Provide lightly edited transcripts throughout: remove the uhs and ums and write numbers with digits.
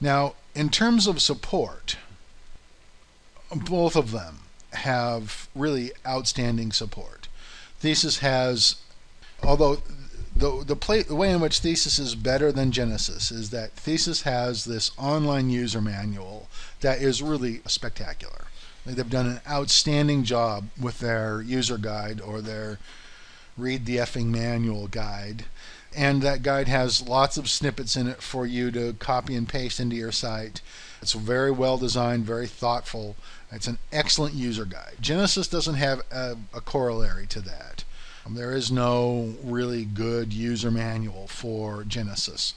Now, in terms of support, both of them have really outstanding support. Thesis has, although the way in which Thesis is better than Genesis is that Thesis has this online user manual that is really spectacular. They've done an outstanding job with their user guide, or their Read the Effing Manual guide. And that guide has lots of snippets in it for you to copy and paste into your site. It's very well designed, very thoughtful. It's an excellent user guide. Genesis doesn't have a corollary to that. There is no really good user manual for Genesis.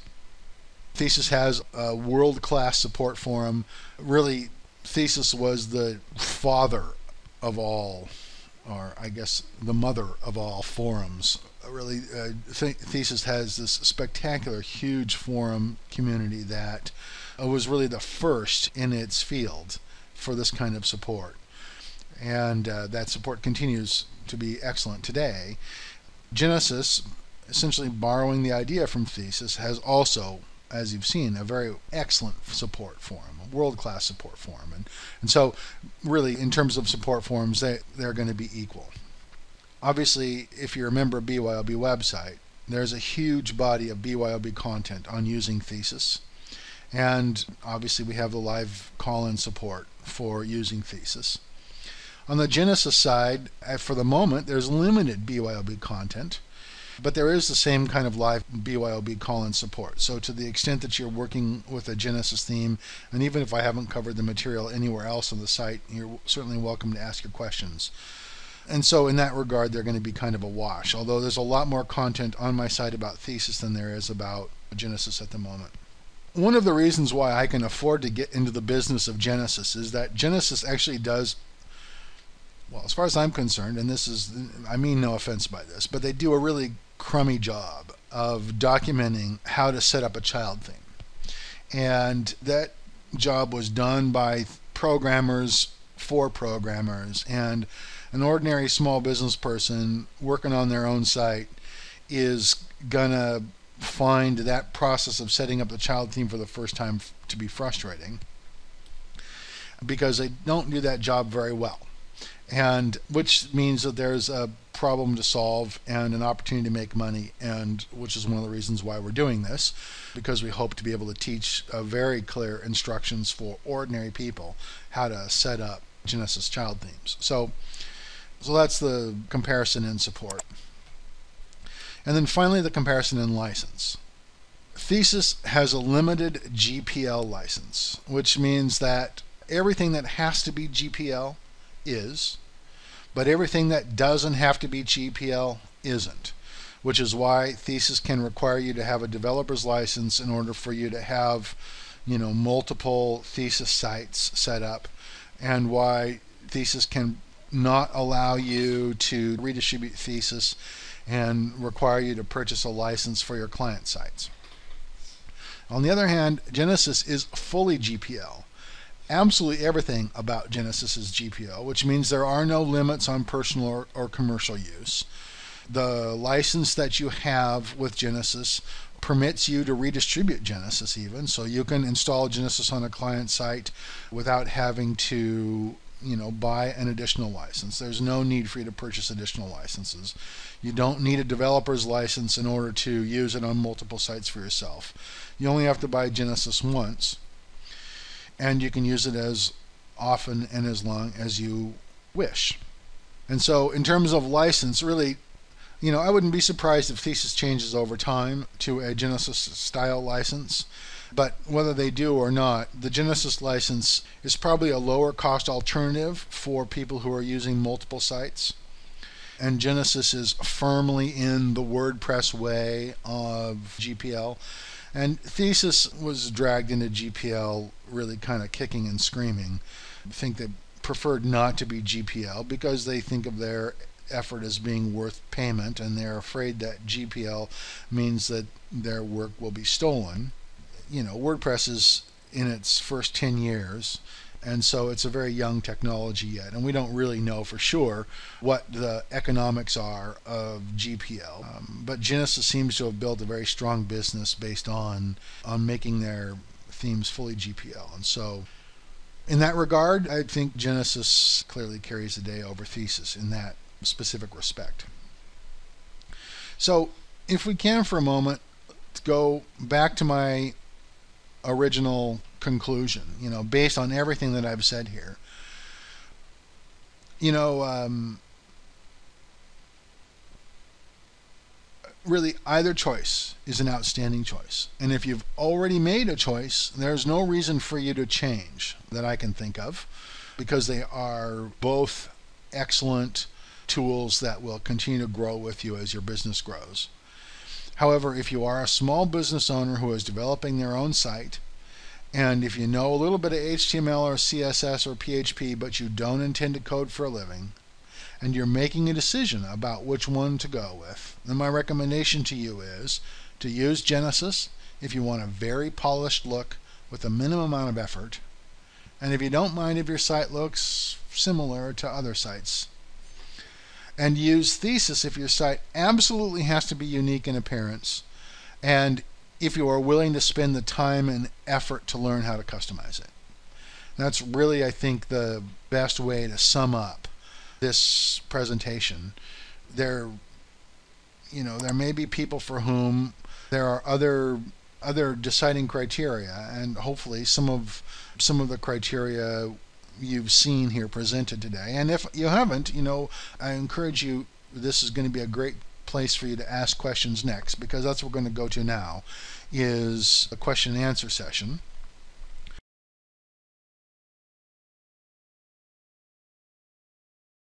Thesis has a world-class support forum. Really, Thesis was the father of all, or I guess the mother of all forums. Really, Thesis has this spectacular, huge forum community that was really the first in its field for this kind of support. And that support continues to be excellent today. Genesis, essentially borrowing the idea from Thesis, has also, as you've seen, a very excellent support forum, a world-class support forum. And so, really, in terms of support forums, they're going to be equal. Obviously, if you're a member of BYOB website, there's a huge body of BYOB content on using Thesis. And obviously, we have the live call-in support for using Thesis. On the Genesis side, for the moment, there's limited BYOB content, but there is the same kind of live BYOB call-in support. So to the extent that you're working with a Genesis theme, and even if I haven't covered the material anywhere else on the site, you're certainly welcome to ask your questions. And so in that regard, they're going to be kind of a wash, although there's a lot more content on my site about Thesis than there is about Genesis at the moment. One of the reasons why I can afford to get into the business of Genesis is that Genesis actually does, well, as far as I'm concerned, and this is, I mean no offense by this, but they do a really crummy job of documenting how to set up a child theme. And that job was done by programmers for programmers, and an ordinary small business person working on their own site is gonna find that process of setting up the child theme for the first time to be frustrating, because they don't do that job very well, and which means that there's a problem to solve and an opportunity to make money, and which is one of the reasons why we're doing this, because we hope to be able to teach very clear instructions for ordinary people how to set up Genesis child themes. So that's the comparison in support. And then finally, the comparison in license. Thesis has a limited GPL license, which means that everything that has to be GPL is, but everything that doesn't have to be GPL isn't, which is why Thesis can require you to have a developer's license in order for you to have, multiple Thesis sites set up, and why Thesis can not allow you to redistribute Thesis and require you to purchase a license for your client sites. On the other hand, Genesis is fully GPL. Absolutely everything about Genesis is GPL, which means there are no limits on personal or commercial use. The license that you have with Genesis permits you to redistribute Genesis even, so you can install Genesis on a client site without having to buy an additional license. There's no need for you to purchase additional licenses. You don't need a developer's license in order to use it on multiple sites for yourself. You only have to buy Genesis once, and you can use it as often and as long as you wish. And so in terms of license, really, I wouldn't be surprised if Thesis changes over time to a Genesis style license. But whether they do or not, the Genesis license is probably a lower cost alternative for people who are using multiple sites. And Genesis is firmly in the WordPress way of GPL. And Thesis was dragged into GPL really kind of kicking and screaming. I think they preferred not to be GPL because they think of their effort as being worth payment, and they're afraid that GPL means that their work will be stolen. WordPress is in its first 10 years, and so it's a very young technology yet, and we don't really know for sure what the economics are of GPL. But Genesis seems to have built a very strong business based on making their themes fully GPL. And so in that regard, I think Genesis clearly carries the day over Thesis in that specific respect. So if we can for a moment, go back to my original conclusion, based on everything that I've said here. Really, either choice is an outstanding choice. And if you've already made a choice, there's no reason for you to change that I can think of, because they are both excellent tools that will continue to grow with you as your business grows. However, if you are a small business owner who is developing their own site, and if you know a little bit of HTML or CSS or PHP, but you don't intend to code for a living, and you're making a decision about which one to go with, then my recommendation to you is to use Genesis if you want a very polished look with a minimum amount of effort, and if you don't mind if your site looks similar to other sites. And use Thesis if your site absolutely has to be unique in appearance, and if you are willing to spend the time and effort to learn how to customize it. That's really, I think, the best way to sum up this presentation. There may be people for whom there are other deciding criteria, and hopefully some of the criteria you've seen here presented today. And if you haven't, I encourage you, this is going to be a great place for you to ask questions next, because that's what we're going to go to now, is a question and answer session.